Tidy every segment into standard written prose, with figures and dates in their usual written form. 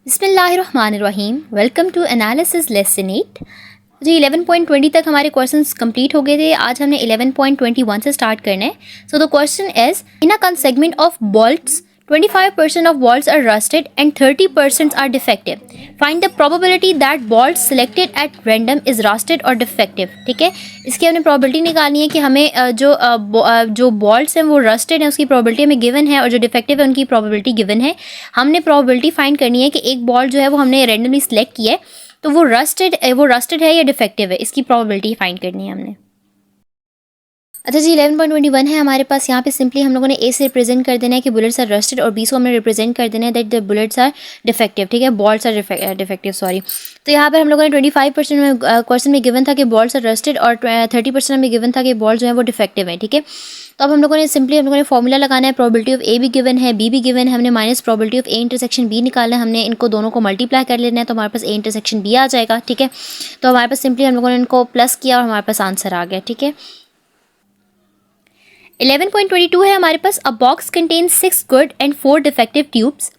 बिस्मिल्लाहिर्रहमानिर्रहीम। Welcome to analysis lesson 8। जी 11.20 तक हमारे क्वेश्चंस कंप्लीट हो गए थे। आज हमने 11.21 से स्टार्ट करना है। So the question is in a segment of bolts 25% of bolts are rusted and 30% are defective. Find the probability that bolt selected at random is rusted or defective. ठीक है, इसकी हमने probability निकालनी है कि हमें जो bolts हैं वो rusted हैं उसकी probability हमें given है और जो defective है उनकी probability given है। हमने probability find करनी है कि एक bolt जो है वो हमने randomly select किया है तो वो rusted है या defective है, इसकी probability find करनी है हमने। अच्छा जी 11.21 है हमारे पास। यहाँ पे सिंपली हम लोगों ने ए से रिप्रेजेंट कर देना है कि बुलेट्स आर रस्टेड और बी को हमने रिप्रेजेंट कर देना है that the bullets are defective. ठीक है, बॉल्स आर डिफेक्टिव सॉरी। तो यहाँ पर हम लोगों ने 25% में क्वेश्चन में गिवन था कि बॉल्स आर रस्टेड और 30% में गिवन था कि बॉल जो है वो डिफेक्टिव है। ठीक है, तो अब हम लोगों ने फॉर्मूला लगाना है। प्रोबेबिलिटी ऑफ ए भी गिवन है, बी भी गिवन है, हमने minus probability of A intersection B निकालना है। हमने इनको दोनों को मल्टीप्लाई कर लेना है तो हमारे पास ए इंटरसेक्शन बी आ जाएगा। ठीक है, तो हमारे पास सिंपली हम लोगों ने इनको प्लस किया और हमारे पास आंसर आ गया। ठीक है, 11.22 है हमारे पास। A box contains 6 good and 4 defective tubes.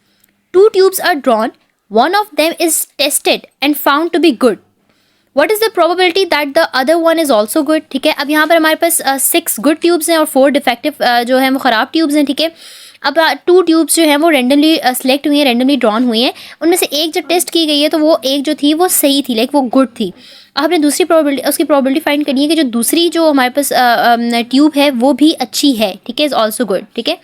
2 tubes are drawn, one of them is tested and found to be good. What is the probability that the other one is also good? ठीक है, अब यहाँ पर हमारे पास 6 good tubes हैं और 4 defective जो हैं वो ख़राब ट्यूब्स हैं। ठीक है, अब 2 ट्यूब्स जो हैं वो रेंडमली सेलेक्ट हुई हैं, रेंडमली ड्रॉन हुई हैं। उनमें से एक जो टेस्ट की गई है तो वो एक जो थी वो सही थी, लाइक वो गुड थी। अब हमने दूसरी प्रोबेबिलिटी उसकी प्रोबेबिलिटी फाइंड करनी है कि जो दूसरी जो हमारे पास ट्यूब है वो भी अच्छी है। ठीक है, इज़ ऑल्सो गुड। ठीक है,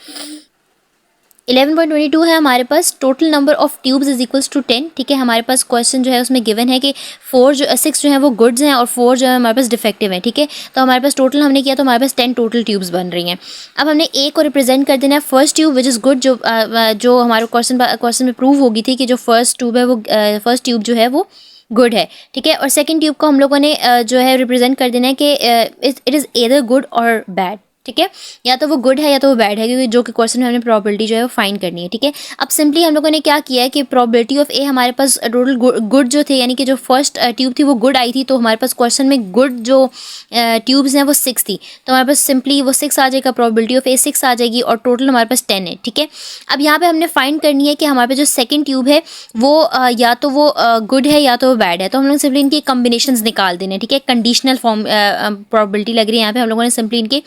11.22 है हमारे पास। Total number of tubes is equals to 10। ठीक है, हमारे पास क्वेश्चन जो है उसमें गिवन है कि 6 जो है वो गुड्स हैं और 4 जो है हमारे पास डिफेक्टिव हैं। ठीक है, तो हमारे पास टोटल हमने किया तो हमारे पास 10 टोटल ट्यूब्स बन रही हैं। अब हमने ए को रिप्रेजेंट कर देना है first tube which is good, जो हमारे क्वेश्चन में प्रूव होगी थी कि जो फर्स्ट ट्यूब है वो फर्स्ट ट्यूब जो है वो गुड है। ठीक है, और सेकंड ट्यूब को हम लोगों ने जो है रिप्रेजेंट कर देना है कि इट इज़ एदर गुड और बैड। ठीक है, या तो वो गुड है या तो वो बैड है, क्योंकि जो कि क्वेश्चन में हमने प्रोबेबिलिटी जो है वो फाइंड करनी है। ठीक है, अब सिंपली हम लोगों ने क्या किया है कि प्रोबेबिलिटी ऑफ ए हमारे पास टोटल गुड जो थे, यानी कि जो फर्स्ट ट्यूब थी वो गुड आई थी, तो हमारे पास क्वेश्चन में गुड जो ट्यूब्स हैं वो 6 थी, तो हमारे पास सिंपली वो 6 आ जाएगा, प्रोबेबिलिटी ऑफ ए 6 आ जाएगी और टोटल हमारे पास 10 है। ठीक है, अब यहाँ पे हमने फाइंड करनी है कि हमारे पास जो सेकंड ट्यूब है वो या तो वो गुड है या तो वो बैड है, तो हम लोग सिंपली इनकी कम्बिनेशंस निकाल देने। ठीक है, कंडीशनल फॉर्म प्रोबेबिलिटी लग रही है यहाँ पे, हम लोगों ने सिंपली इनके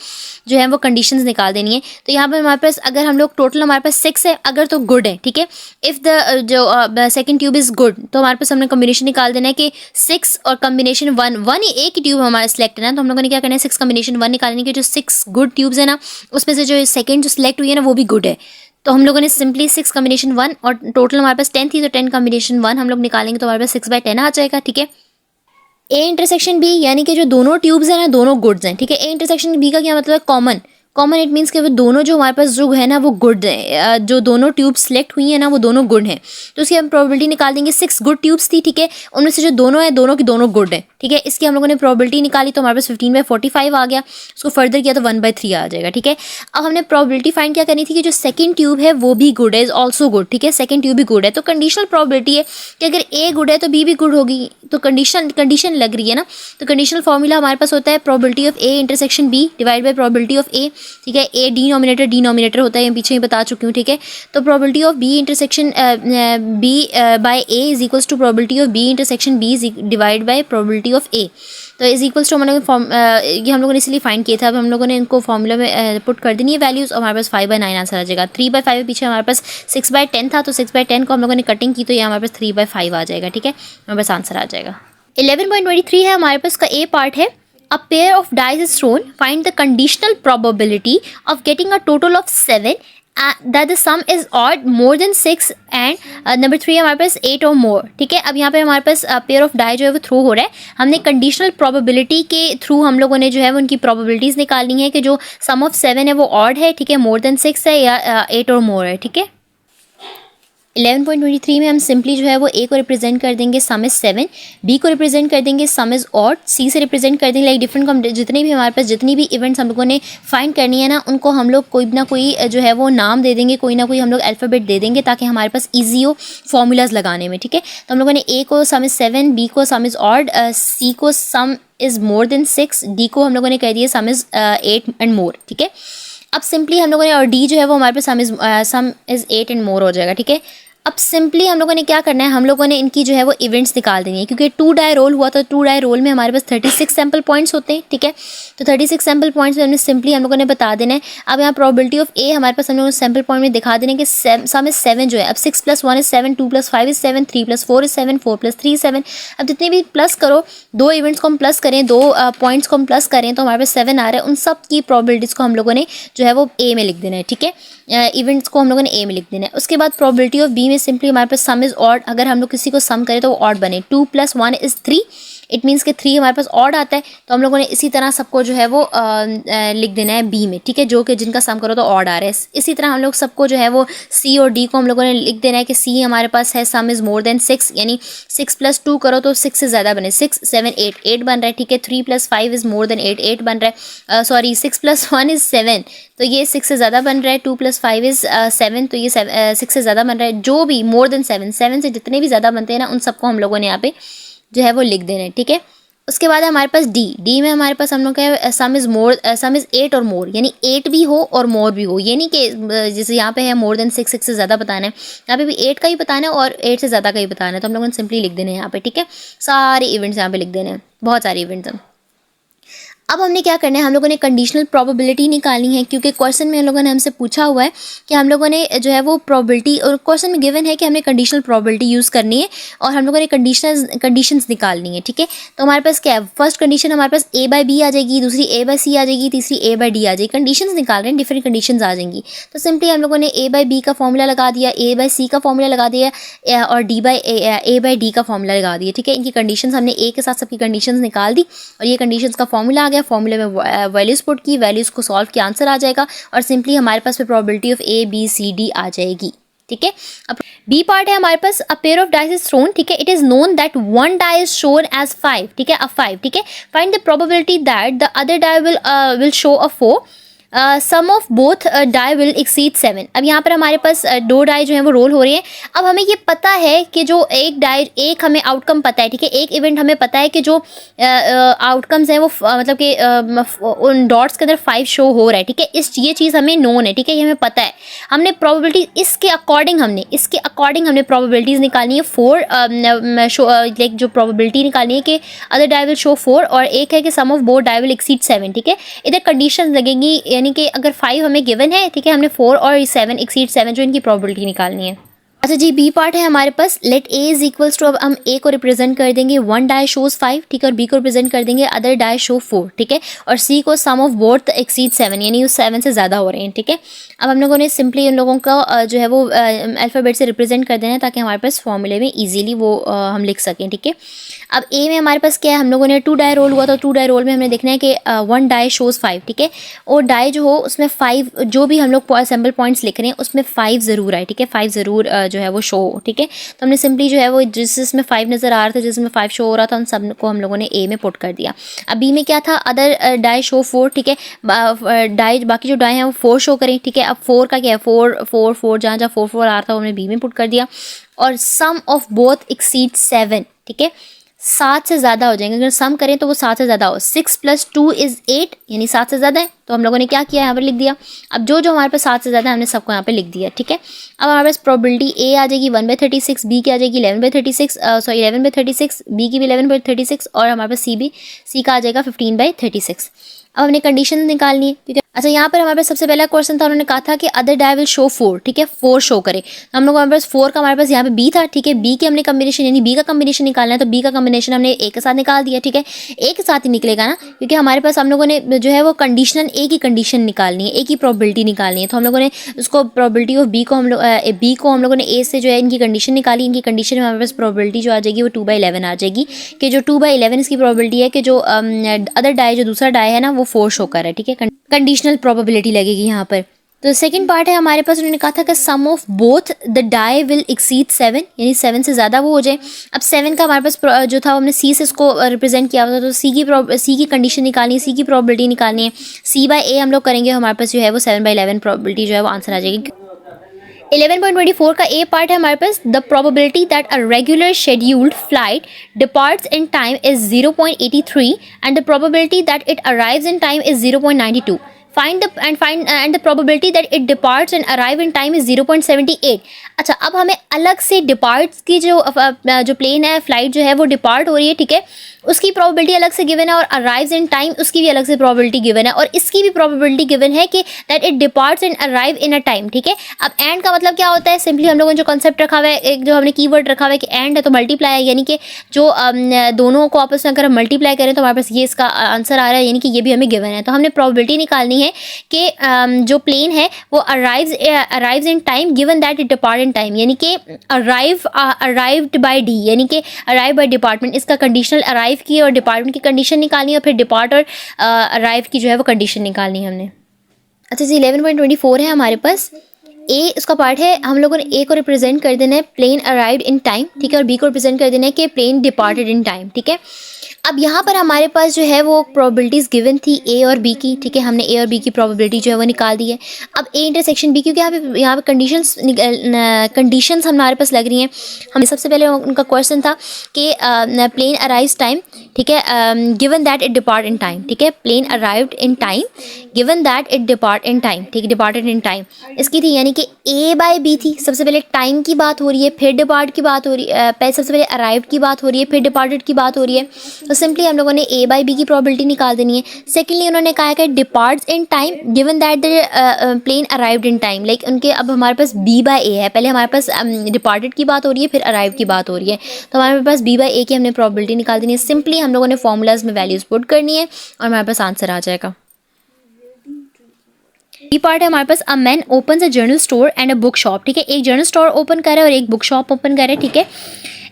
जो है वो कंडीशंस निकाल देनी है। तो यहाँ पे हमारे पास अगर हम लोग टोटल हमारे पास 6 है, अगर तो गुड है। ठीक है, इफ़ द जो सेकंड ट्यूब इज़ गुड तो हमारे पास हमने कॉम्बिनेशन निकाल देना है कि 6 और कॉम्बिनेशन 1 ही एक ही ट्यूब हमारा सिलेक्ट है ना, तो हम लोगों ने क्या करना है 6 कॉम्बिनेशन 1 निकालने के जो 6 गुड ट्यूब्स है ना उसमें से जो सेकंड जो सिलेक्ट हुई है ना वो भी गुड है, तो हम लोगों ने सिंपली 6 कॉम्बिनेशन 1 और टोटल हमारे पास 10 थी तो 10 कॉम्बिनेशन 1 हम लोग निकालेंगे तो हमारे पास 6/10 आ जाएगा। ठीक है, ए इंटरसेक्शन बी यानी कि जो दोनों ट्यूब्स हैं ना दोनों गुड्स हैं। ठीक है, ए इंटरसेक्शन बी का क्या मतलब है, कॉमन इट मीन्स कि वो दोनों जो हमारे पास जो है ना वो गुड है, जो दोनों ट्यूब्स सेलेक्ट हुई है ना वो दोनों गुड हैं, तो उसकी हम प्रोबेबिलिटी निकाल देंगे। 6 गुड ट्यूब्स थी। ठीक है, उनमें से जो दोनों है दोनों की दोनों गुड है। ठीक है, इसकी हम लोगों ने प्रोबेबिलिटी निकाली तो हमारे पास 15/45 आ गया, उसको फर्दर किया तो 1/3 आ जाएगा। ठीक है, अब हमने प्रोबेबिलिटी फाइंड क्या करनी थी कि जो सेकंड ट्यूब है वो भी गुड है, इज ऑल्सो गुड। ठीक है, सेकंड ट्यूब भी गुड है, तो कंडीशनल प्रोबेबिलिटी है कि अगर ए गुड है तो बी भी गुड होगी, तो कंडीशन लग रही है ना, तो कंडीशनल फॉर्मूला हमारे पास होता है probability of A intersection B divide by probability of A. ठीक है, ए डिनोमिनेटर होता है, ये पीछे ही बता चुकी हूँ। ठीक है, तो probability of B intersection B by A is equals to probability of B intersection B divide by probability of A, तो इज इक्वल्स टू हम लोग ये हम लोगों ने इसलिए फाइंड किया था। अब हम लोगों ने इनको फॉर्मूला में पुट कर देनी है वैल्यूज़ और हमारे पास 5/9 आंसर आ जाएगा। 3/5 पीछे हमारे पास 6/10 था, तो 6/10 को हम लोगों ने कटिंग की तो ये हमारे पास 3/5 आ जाएगा। ठीक है, हमारे पास आंसर आ जाएगा। 11.23 है हमारे पास का ए पार्ट है। A pair of dice is thrown. Find the conditional probability of getting a total of 7 that the sum is odd more than 6 and number 3 हमारे पास 8 or more। ठीक है, अब यहाँ पे हमारे पास पेयर ऑफ डाई जो है वो थ्रो हो रहा है। हमने कंडीशनल प्रोबेबिलिटी के थ्रू हम लोगों ने जो है वो उनकी प्रोबेबिलिटीज़ निकालनी है कि जो सम ऑफ 7 है वो ऑड है। ठीक है, मोर देन 6 है या 8 और मोर है। ठीक है, 11.23 में हम सिंपली जो है वो ए को रिप्रेजेंट कर देंगे सम इज़ 7, बी को रिप्रेजेंट कर देंगे सम इज़ ऑड, सी से रिप्रेजेंट कर देंगे लाइक डिफरेंट जितने भी हमारे पास जितनी भी इवेंट्स हम लोगों ने फाइंड करनी है ना उनको हम लोग कोई ना कोई जो है वो नाम दे देंगे, कोई ना कोई हम लोग अल्फ़ाबेट दे देंगे ताकि हमारे पास ईजी हो फॉर्मूलाज लगाने में। ठीक है, तो हम लोगों ने ए को सम इज़ 7, बी को सम इज़ ऑड, सी को सम इज़ मोर देन 6, डी को हम लोगों ने कह दिया सम इज़ 8 एंड मोर। ठीक है, अब सिंपली हम लोगों ने और डी जो है वो हमारे पास सम इज़ 8 एंड मोर हो जाएगा। ठीक है, अब सिंपली हम लोगों ने क्या करना है, हम लोगों ने इनकी जो है वो इवेंट्स निकाल देनी है, क्योंकि 2 डाई रोल हुआ तो 2 डाई रोल में हमारे पास 36 सैम्पल पॉइंट्स होते हैं, ठीक है। तो 36 सैम्पल पॉइंट्स में हमने सिंपली हम लोगों ने बता देना है। अब यहाँ प्रोबेबिलिटी ऑफ ए हमारे पास हम लोगों ने सैम्पल पॉइंट में दिखा देना है कि सम इज 7 जो है। अब 6 + 1 = 7, 2 + 5 = 7, 3 + 4 = 7, 4 + 3 = 7। अब जितने भी प्लस करो, 2 इवेंट्स को हम प्लस करें, 2 पॉइंट्स को हम प्लस करें तो हमारे पास 7 आ रहा है। उन सब की प्रोबेबिलिटीज़ को हम लोगों ने जो है वो ए में लिख देना है, ठीक है। इवेंट्स को हम लोगों ने ए में लिख देना है। उसके बाद प्रोबेबिलिटी ऑफ बी में सिंपली हमारे पास सम इज ऑड, अगर हम लोग किसी को सम करें तो वो ऑड बने। 2 + 1 = 3, इट मीन्स कि 3 हमारे पास ऑड आता है, तो हम लोगों ने इसी तरह सबको जो है वो लिख देना है बी में, ठीक है, जो कि जिनका सम करो तो ऑड आ रहा है। इसी तरह हम लोग सबको जो है वो सी और डी को हम लोगों ने लिख देना है कि सी हमारे पास है सम इज़ मोर देन 6, यानी 6 + 2 करो तो 6 से ज़्यादा बने, 6 7 8 8 बन रहा है, ठीक है। 3 + 5 = मोर देन 8 8 बन रहा है, सॉरी 6 + 1 = 7, तो ये 6 से ज़्यादा बन रहा है। 2 + 5 = 7, तो ये 6 से ज़्यादा बन रहा है। जो भी मोर देन 7, 7 से जितने भी ज़्यादा बनते हैं ना, उन सबको हम लोगों ने यहाँ पे जो है वो लिख देना है, ठीक है। उसके बाद हमारे पास डी में हमारे पास हम लोग का सम इज़ 8 और मोर, यानी 8 भी हो और मोर भी हो। ये नहीं कि जैसे यहाँ पे है मोर देन 6, 6 से ज़्यादा बताना है, यहाँ पे भी 8 का ही बताना है और 8 से ज़्यादा का ही बताना है, तो हम लोगों ने सिंपली लिख देने हैं यहाँ पे, ठीक है। सारे इवेंट्स यहाँ पे लिख देने हैं, बहुत सारे इवेंट्स हैं। अब हमने क्या करना है, हम लोगों ने कंडीशनल प्रोबेबिलिटी निकालनी है, क्योंकि क्वेश्चन में हम लोगों ने हमसे पूछा हुआ है कि हम लोगों ने जो है वो प्रोबेबिलिटी, और क्वेश्चन में गिवन है कि हमने कंडीशनल प्रोबेबिलिटी यूज़ करनी है और हम लोगों ने कंडीशंस निकालनी है, ठीक है। तो हमारे पास क्या है, फर्स्ट कंडीशन हमारे पास A/B आ जाएगी, दूसरी A/C आ जाएगी, तीसरी A/D आ जाएगी। कंडीशंस निकाल रहे हैं, डिफरेंट कंडीशंस आ जाएंगी। तो सिंपली हम लोगों ने A/B का फॉर्मूला लगा दिया, A/C का फॉर्मूला लगा दिया और A/D का फॉर्मूला लगा दिया, ठीक है। इनकी कंडीशंस हमने ए के साथ सबकी कंडीशंस निकाल दी और ये कंडीशंस का फॉर्मूला आ गया। फॉर्मूले में वैल्यूज पुट की, वैल्यूज को सॉल्व किया, आंसर आ जाएगा और सिंपली हमारे पास probability of A, B, C, D आ जाएगी, ठीक है। अब बी पार्ट है हमारे पास, a pair of dice is thrown, ठीक है। It is known that one die is shown as 5, ठीक है, अ 5, ठीक है। Find the probability that the other die will show a 4, some of both die will exceed 7। अब यहाँ पर हमारे पास 2 डाई जो है वो रोल हो रही हैं। अब हमें ये पता है कि जो एक हमें आउटकम पता है, ठीक है, एक इवेंट हमें पता है कि जो आउटकम्स हैं वो मतलब कि उन डॉट्स के अंदर 5 शो हो रहा है, ठीक है। ये चीज़ हमें नोन है, ठीक है, ये हमें पता है। हमने प्रोबेबिलिटी इसके अकॉर्डिंग हमने प्रोबेबिलिटीज़ निकालनी है 4, लाइक जो प्रोबेबिलिटी निकालनी है कि अदर डाई विल शो 4 और एक है कि sum of both die will exceed 7, ठीक है। इधर कंडीशन लगेंगी, यानी कि अगर 5 हमें गिवन है, ठीक है, हमने 4 और 7 एक्सीड 7 जो इनकी प्रोबेबिलिटी निकालनी है। अच्छा जी, बी पार्ट है हमारे पास, let A is equals to, अब हम ए को रिप्रेजेंट कर देंगे 1 डाई शोज 5, ठीक है, और बी को रिप्रेजेंट कर देंगे अदर डाई शो 4, ठीक है, और सी को सम ऑफ बोथ एक्सीड 7, यानी उस 7 से ज़्यादा हो रहे हैं, ठीक है। अब हम लोगों ने सिंपली उन लोगों का जो है वो अल्फ़ाबेट से रिप्रेजेंट कर देना है ताकि हमारे पास फॉर्मूले में ईजिली वो हम लिख सकें, ठीक है। अब ए में हमारे पास क्या है, हम लोगों ने 2 डाई रोल हुआ, तो 2 डाई रोल में हमने देखना है कि 1 डाई शोज़ 5, ठीक है, और डाई जो हो उसमें 5, जो भी हम लोग सैम्पल पॉइंट्स लिख रहे हैं उसमें 5 ज़रूर आए, ठीक है, 5 ज़रूर जो है वो शो हो, ठीक है। तो हमने सिंपली जो है वो जिसमें 5 नज़र आ रहा था, जिसमें 5 शो हो रहा था, उन सब को हम लोगों ने ए में पुट कर दिया। अब बी में क्या था, अदर डाई शो 4, ठीक है, डाई बाकी जो डाई हैं वो 4 शो करें, ठीक है। अब 4 का क्या है, 4 जहाँ 4 आ रहा था वो हमने बी में पुट कर दिया और सम ऑफ बोथ एक्सीड 7, ठीक है, 7 से ज़्यादा हो जाएंगे। अगर सम करें तो वो 7 से ज़्यादा हो, 6 + 2 = 8, यानी 7 से ज़्यादा है, तो हम लोगों ने क्या किया, यहाँ पर लिख दिया। अब जो हमारे पास 7 से ज़्यादा है हमने सबको यहाँ पे लिख दिया, ठीक है। अब हमारे पास प्रोबेबिलिटी ए आ जाएगी 1/36, बी की आ जाएगी 11/36, 11/36, बी की भी 11/36 और हमारे पास सी का आ जाएगा 15/36। अब हमने कंडीशन निकालनी है, ठीक है। अच्छा, यहाँ पर हमारे पास सबसे पहला क्वेश्चन था, उन्होंने कहा था कि अदर डाई विल शो 4, ठीक है, 4 शो करे। हम लोग हमारे पास 4 का हमारे पास यहाँ पे बी था, ठीक है, बी के हमने कम्बिनेशन यानी बी का कम्बिनेशन निकालना है, तो बी का कम्बिनेशन हमने ए के साथ निकाल दिया, ठीक है। ए के साथ ही निकलेगा ना, क्योंकि हमारे पास हम लोगों ने जो है वो कंडीशनल ए की कंडीशन निकालनी है, ए की प्रोबेबिलिटी निकालनी है, तो हम लोगों ने उसको प्रोबेबिलिटी ऑफ बी को हम लोगों ने ए से जो है इनकी कंडीशन निकाली। इनकी कंडीशन में हमारे पास प्रोबेबिलिटी जो आ जाएगी वो 2/11 आ जाएगी, कि जो 2/11 इसकी प्रोबेबिलिटी है कि जो अदर डाई जो दूसरा डाई है ना वो 4 शो कर रहा है, ठीक है, कंडीशनल प्रोबेबिलिटी लगेगी यहाँ पर। तो सेकंड पार्ट है हमारे पास, उन्होंने कहा था कि sum of both the die will exceed 7, यानी 7 से ज़्यादा वो हो जाए। अब 7 का हमारे पास जो था हमने सी से इसको रिप्रेजेंट किया हुआ था, तो सी की कंडीशन निकालनी है, सी की प्रोबेबिलिटी निकालनी है। C/A हम लोग करेंगे, हमारे पास जो है वो 7/11 प्रोबेबिलिटी जो है वो आंसर आ जाएगी। 11.24 का ए पार्ट है हमारे पास, the probability that a regular scheduled flight departs in time is 0.83 and the probability that it arrives in time is 0.92. Find the probability that it departs and arrive in time is 0.78। अच्छा, अब हमें अलग से departs की जो plane है, flight जो है वो डिपार्ट हो रही है, ठीक है, उसकी प्रोबेबिलिटी अलग से गिवन है, और अराइव्स इन टाइम उसकी भी अलग से प्रोबेबिलिटी गिवन है, और इसकी भी प्रोबेबिलिटी गिवन है कि that it departs and arrive in a time, ठीक है। अब एंड का मतलब क्या होता है, सिंपली हम लोगों ने जो कॉन्सेप्ट रखा हुआ है, एक जो हमने कीवर्ड रखा हुआ है कि एंड है तो मल्टीप्लाई है, यानी कि जो दोनों को आपस में अगर हम मल्टीप्लाई करें तो हमारे पास ये इसका आंसर आ रहा है, यानी कि ये भी हमें गिवन है। तो हमने प्रोबेबिलिटी निकालनी है कि जो प्लेन है वो arrives in time given that it depart in time, यानी कि अराइव्ड बाय डी, यानी कि अराइव बाय डिपार्टमेंट, इसका कंडीशनल अराइव की और डिपार्टमेंट की कंडीशन निकालनी है, और फिर डिपार्ट और अराइव की जो है वो कंडीशन निकालनी है हमने। अच्छा जी, 11.24 है हमारे पास। ए उसका पार्ट है, हम लोगों ने ए को रिप्रेजेंट कर देना है प्लेन अराइव्ड इन टाइम, ठीक है, और बी को रिप्रेजेंट कर देना है कि प्लेन डिपार्टेड इन टाइम, ठीक है। अब यहाँ पर हमारे पास जो है वो प्रोबेबिलिटीज़ गिवन थी ए और बी की, ठीक है, हमने ए और बी की प्रोबेबिलिटी जो है वो निकाल दी है। अब ए इंटरसेक्शन बी, क्योंकि यहाँ पे कंडीशंस हमारे पास लग रही हैं। हमें सबसे पहले उनका क्वेश्चन था कि प्लेन अराइव्स टाइम, ठीक है, given that it depart in time, ठीक है, plane arrived in time given that it depart in time, ठीक है, डिपार्टेड इन टाइम इसकी थी, यानी कि ए बाय बी थी। सबसे पहले टाइम की बात हो रही है, फिर डिपार्ट की बात हो रही है, सबसे पहले अराइव्ड की बात हो रही है, फिर डिपार्टेड की बात हो रही है। तो सिंपली हम लोगों ने ए बाई बी की प्रोबेबिलिटी निकाल देनी है। सेकेंडली उन्होंने कहा कि departs in time given that the plane arrived in time, like उनके अब हमारे पास बी बाय ए है, पहले हमारे पास डिपार्टेड की बात हो रही है, फिर अराइव की बात हो रही है, तो हमारे पास बी बाय ए की हमने प्रोबेबिलिटी निकाल देनी है। सिंपली हम लोगों ने फॉर्मूलाज में वैल्यूज पुट करनी है और हमारे पास आंसर आ जाएगा। बी पार्ट है हमारे पास, a man opens a general store and a book shop, ठीक है, एक जनरल स्टोर ओपन कर रहा है और एक बुक शॉप ओपन कर रहा है, ठीक है।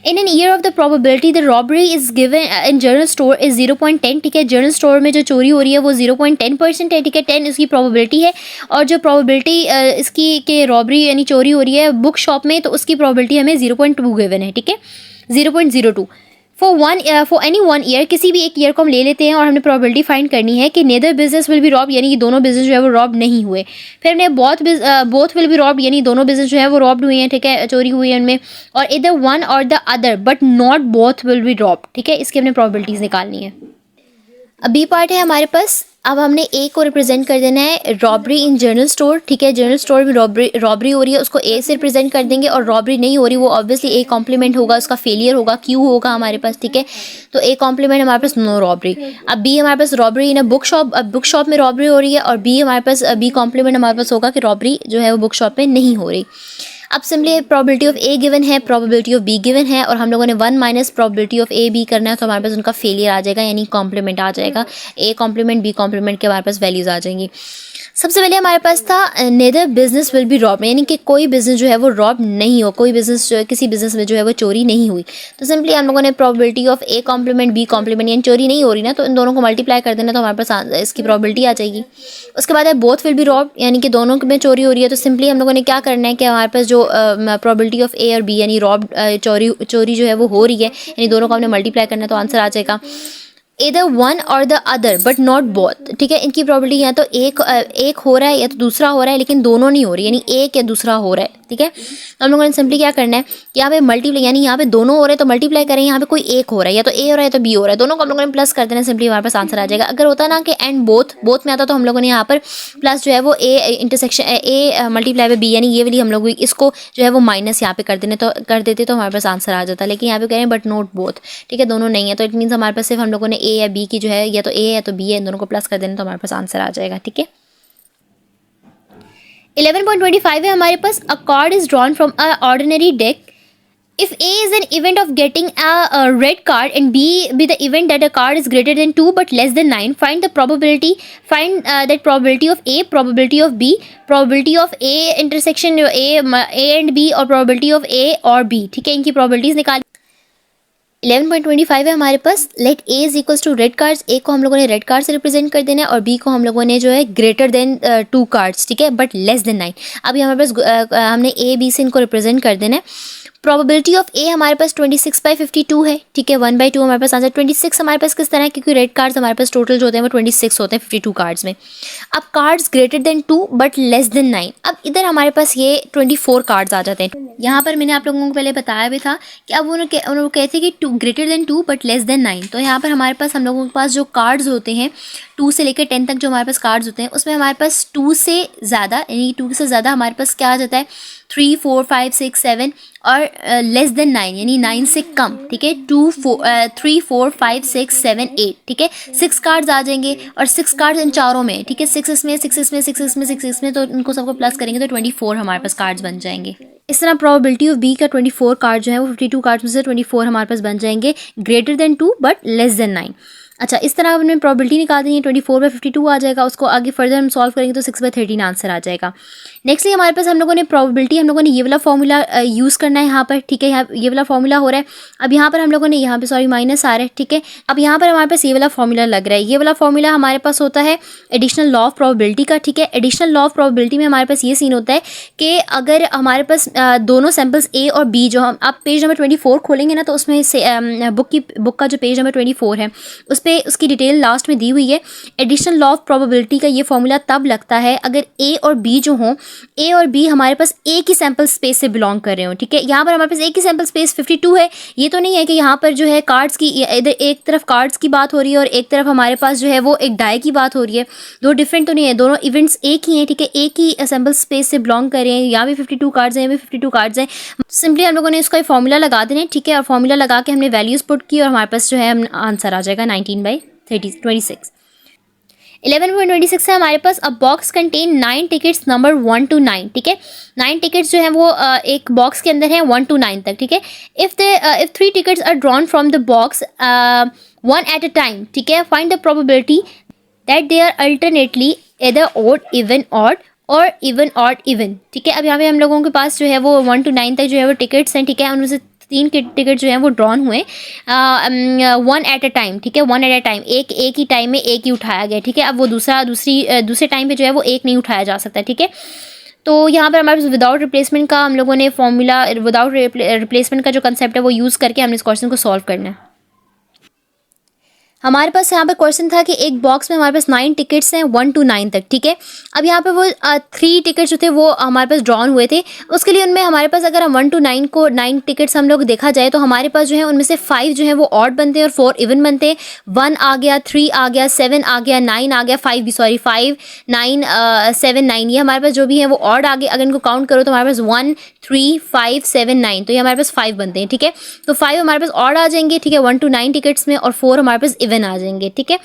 In an year of the probability the robbery is given in general store is 0.10, ठीक है, जनरल स्टोर में जो चोरी हो रही है वो 0.10% है, ठीक है, 10 इसकी प्रोबेबिलिटी है, और जो प्रोबेबिलिटी इसकी के रॉबरी यानी चोरी हो रही है बुक शॉप में, तो उसकी प्रोबेबिलिटी हमें 0.2 गिवन है, ठीक है, 0.02 फॉर एनी वन ईयर, किसी भी एक ईयर को हम ले लेते हैं और हमने प्रोबेबिलिटी फाइंड करनी है कि neither business will be rob, यानी कि दोनों बिजनेस जो है वो रॉब नहीं हुए। फिर हमने बोथ विल बी रॉब, यानी दोनों बिजनेस जो है वो रॉब्ड हुए हैं, ठीक है, चोरी हुई है उनमें, और इधर वन और the other but not both will be rob, ठीक है, इसकी हमने प्रोबेबिलिटीज निकालनी है। अब बी पार्ट है हमारे पास, अब हमने ए को रिप्रेजेंट कर देना है रॉबरी इन जनरल स्टोर, ठीक है, जनरल स्टोर में रॉबरी हो रही है, उसको ए से रिप्रेजेंट कर देंगे, और रॉबरी नहीं हो रही वो ऑब्वियसली ए कॉम्प्लीमेंट होगा, उसका फेलियर होगा, क्यू होगा हमारे पास, ठीक है, तो ए कॉम्प्लीमेंट हमारे पास नो रॉबरी। अब बी हमारे पास robbery in a book shop, अब बुक शॉप में रॉबरी हो रही है, और बी हमारे पास बी कॉम्प्लीमेंट हमारे पास होगा कि रॉबरी जो है वो बुक शॉप में नहीं हो रही। अब simply probability of A given है, प्रोबेबिलिटी ऑफ बी गिवन है, और हम लोगों ने 1 minus probability of A B करना है, तो हमारे पास उनका फेलियर आ जाएगा, यानी कॉम्प्लीमेंट आ जाएगा, ए कॉम्प्लीमेंट बी कॉम्प्लीमेंट के हमारे पास वैल्यूज आ जाएंगी। सबसे पहले हमारे पास था neither business will be rob, यानी कि कोई बिजनेस जो है वो रॉब नहीं हो, कोई बिजनेस जो है किसी बिजनेस में जो है वो चोरी नहीं हुई। तो सिंपली हम लोगों ने probability of A complement B complement, यानी चोरी नहीं हो रही ना, तो इन दोनों को मल्टीप्लाई कर देना, तो हमारे पास इसकी प्रोबेबिलिटी आ जाएगी। उसके बाद है बोथ विल बी रॉब, यानी कि दोनों में चोरी हो रही है, तो सिंपली हम लोगों ने क्या करना है कि हमारे पास जो प्रोबेबिलिटी ऑफ ए और बी यानी रॉब चोरी जो है वो हो रही है, यानी दोनों को हमने मल्टीप्लाई करना है, तो आंसर आ जाएगा इधर वन और the other but not both, ठीक है, इनकी प्रोबेबिलिटी या तो एक हो रहा है या तो दूसरा हो रहा है, लेकिन दोनों नहीं हो रही, यानी एक या दूसरा हो रहा है, ठीक है। तो हम लोगों ने सिंपली क्या करना है कि यहाँ पे मल्टीप्लाई, यानी यहाँ पे दोनों हो रहे हैं तो मल्टीप्लाई करें, यहाँ पे कोई एक हो रहा है, या तो ए हो रहा है तो बी हो रहा है, दोनों को हम लोगों ने प्लस कर देना, सिंपली हमारे पास आंसर आ जाएगा। अगर होता ना कि एंड बोथ में आता तो हम लोगों ने यहाँ पर प्लस जो है वो A intersection A multiply by B, यानी ये वाली हम लोग इसको जो है वो माइनस यहाँ पे कर देते तो हमारे पास आंसर आ जाता, लेकिन यहाँ पे कह रहे हैं बट नॉट बोथ, ठीक है, दोनों नहीं है, तो इट मीन्स हमारे पास सिर्फ हम लोगों ने ए या बी की जो है या तो ए या तो बी है, इन दोनों को प्लस कर देना, तो हमारे पास आंसर आ जाएगा, ठीक है। 11.25 है हमारे पास, a card is drawn from a ordinary deck if A is an event of getting a red card and B be the event that a card is greater than 2 but less than 9, find the probability, that probability of A, probability of B, probability of A intersection A and B, और probability of A और B, ठीक है, इनकी probabilities निकाल। 11.25 है हमारे पास, let A is equals to red cards, A को हम लोगों ने रेड कार्ड से रिप्रेजेंट कर देना है, और बी को हम लोगों ने जो है ग्रेटर देन 2 कार्ड्स, ठीक है, बट लेस देन 9। अभी हमारे पास हमने ए बी से इनको रिप्रेजेंट कर देना है। प्रोबेबिलिटी ऑफ ए हमारे पास 26/52 है, ठीक है, 1/2 हमारे पास आंसर। 26 हमारे पास किस तरह है, क्योंकि रेड कार्ड्स हमारे पास टोटल जो होते हैं वो 26 होते हैं 52 कार्ड्स में। अब cards greater than 2 but less than 9, अब इधर हमारे पास ये 24 कार्ड्स आ जाते हैं। यहाँ पर मैंने आप लोगों को पहले बताया भी था कि अब उन्होंने कहते हैं कि greater than 2 but less than 9, तो यहाँ पर हमारे पास हम लोगों के पास जो कार्ड्स होते हैं 2 से लेकर 10 तक जो हमारे पास कार्ड्स होते हैं उसमें हमारे पास 2 से ज़्यादा, यानी 2 से ज़्यादा हमारे पास क्या आ जाता है 3, 4, 5, 6, 7 और लेस देन 9 यानी 9 से कम, ठीक है, 3, 4, 5, 6, 7, 8, ठीक है, 6 कार्ड्स आ जाएंगे और 6 कार्ड्स इन चारों में, ठीक है, 6 इसमें 6 इसमें 6 इसमें 6 इसमें, तो इनको सबको प्लस करेंगे तो 24 हमारे पास कार्ड्स बन जाएंगे। इस तरह प्रोबेबिलिटी ऑफ बी का 24 कार्ड जो है वो 52 कार्ड्स में से 24 हमारे पास बन जाएंगे greater than 2 but less than 9। अच्छा, इस तरह हमने प्रोबेबिलिटी निकाल दी है, 24/52 आ जाएगा, उसको आगे फर्दर हम सॉल्व करेंगे तो 6/13 आंसर आ जाएगा। नेक्स्टली हमारे पास हम लोगों ने प्रोबेबिलिटी, हम लोगों ने ये वाला फॉर्मूला यूज़ करना है यहाँ पर, ठीक है, यहाँ ये वाला फॉर्मूला हो रहा है। अब यहाँ पर हम लोगों ने यहाँ पे सॉरी माइनस आ रहा है, ठीक है, अब यहाँ पर हमारे पास ये वाला फॉर्मूला लग रहा है। ये वाला फॉर्मूला हमारे पास होता है एडिशनल लॉ ऑफ प्रोबेबिलिटी का, ठीक है। एडिशनल लॉ ऑफ प्रोबेबिलिटी में हमारे पास ये सीन होता है कि अगर हमारे पास दोनों सैम्पल्स ए और बी, जो हम आप पेज नंबर 24 खोलेंगे ना तो उसमें से बुक का जो पेज नंबर 24 है उस पर उसकी डिटेल लास्ट में दी हुई है। एडिशनल लॉ ऑफ प्रोबेबिलिटी का ये फॉर्मूला तब लगता है अगर ए और बी जो हों, ए और बी हमारे पास एक ही सैम्पल स्पेस से बिलोंग कर रहे हो, ठीक है। यहाँ पर हमारे पास एक ही सैम्पल स्पेस 52 है, ये तो नहीं है कि यहाँ पर जो है कार्ड्स की इधर एक तरफ कार्ड्स की बात हो रही है और एक तरफ हमारे पास जो है वो एक डाई की बात हो रही है, दो डिफरेंट तो नहीं है, दोनों इवेंट्स एक ही हैं, ठीक है, एक ही सैम्पल स्पेस से बिलोंग कर रहे हैं। यहाँ भी 52 कार्ड्स हैं, यहाँ भी 52 कार्ड्स हैं। सिंपली हम लोगों ने इसका फॉर्मूला लगा देना है, ठीक है, और फॉर्मूला लगा के हमने वैल्यूज पुट की और हमारे पास जो है आंसर आ जाएगा 19/26। 11.26 है हमारे पास। A box contain 9 tickets number 1 to 9, ठीक है, 9 टिकट्स जो हैं वो एक बॉक्स के अंदर है 1 to 9 तक, ठीक है। If 3 tickets are drawn from the box 1 at a time, ठीक है, find the probability that they are alternately either odd, even, odd और इवन, ऑड, इवन, ठीक है। अब यहाँ पे हम लोगों के पास जो है वो 1 to 9 तक जो है वो टिकट्स हैं, ठीक है, उनमें से 3 टिकट जो हैं वो ड्रॉन हुए 1 at a time, ठीक है, 1 at a time, एक ही टाइम में एक ही उठाया गया, ठीक है। अब वो दूसरे टाइम पे जो है वो एक नहीं उठाया जा सकता, ठीक है। तो यहाँ पर हमारे पास विदाउट रिप्लेसमेंट का हम लोगों ने फॉर्मूला, विदाउट रिप्लेसमेंट का जो कंसेप्ट है वो यूज़ करके हमने इस क्वेश्चन को सॉल्व करना है। हमारे पास यहाँ पे क्वेश्चन था कि एक बॉक्स में हमारे पास 9 टिकट्स हैं 1 to 9 तक, ठीक है। अब यहाँ पे वो 3 टिकट्स जो थे वो हमारे पास ड्रॉन हुए थे, उसके लिए उनमें हमारे पास अगर हम 1 to 9 को 9 टिकट्स हम लोग देखा जाए तो हमारे पास जो है उनमें से 5 जो है वो ऑड बनते हैं और 4 इवन बनते हैं। 1 आ गया, 3 आ गया, 7 आ गया, 9 आ गया, 5 भी, सॉरी 5, 9, 7, 9, ये हमारे पास जो भी है वो ऑड आ गए। अगर इनको काउंट करो तो हमारे पास 1, 3, 5, 7, 9, तो ये हमारे पास 5 बनते हैं, ठीक है। तो 5 हमारे पास ऑड आ जाएंगे, ठीक है, 1 to 9 टिकट्स में, और 4 हमारे पास इवन आ जाएंगे, ठीक है।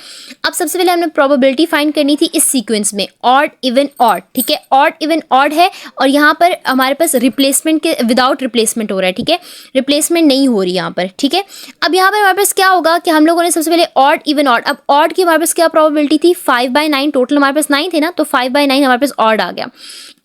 अब सबसे पहले हमने प्रोबेबिलिटी फाइंड करनी थी इस सीक्वेंस में, ऑड, इवन, ऑड, ठीक है, ऑड, इवन, ऑड है और यहाँ पर हमारे पास रिप्लेसमेंट के विदाउट रिप्लेसमेंट हो रहा है, ठीक है, रिप्लेसमेंट नहीं हो रही यहाँ पर, ठीक है। अब यहाँ पर हमारे पास क्या होगा कि हम लोगों ने सबसे पहले ऑड, इवन, ऑड, अब ऑड की हमारे पास क्या प्रोबेबिलिटी थी 5/9, टोटल हमारे पास 9 थे ना, तो 5/9 हमारे पास ऑड आ गया।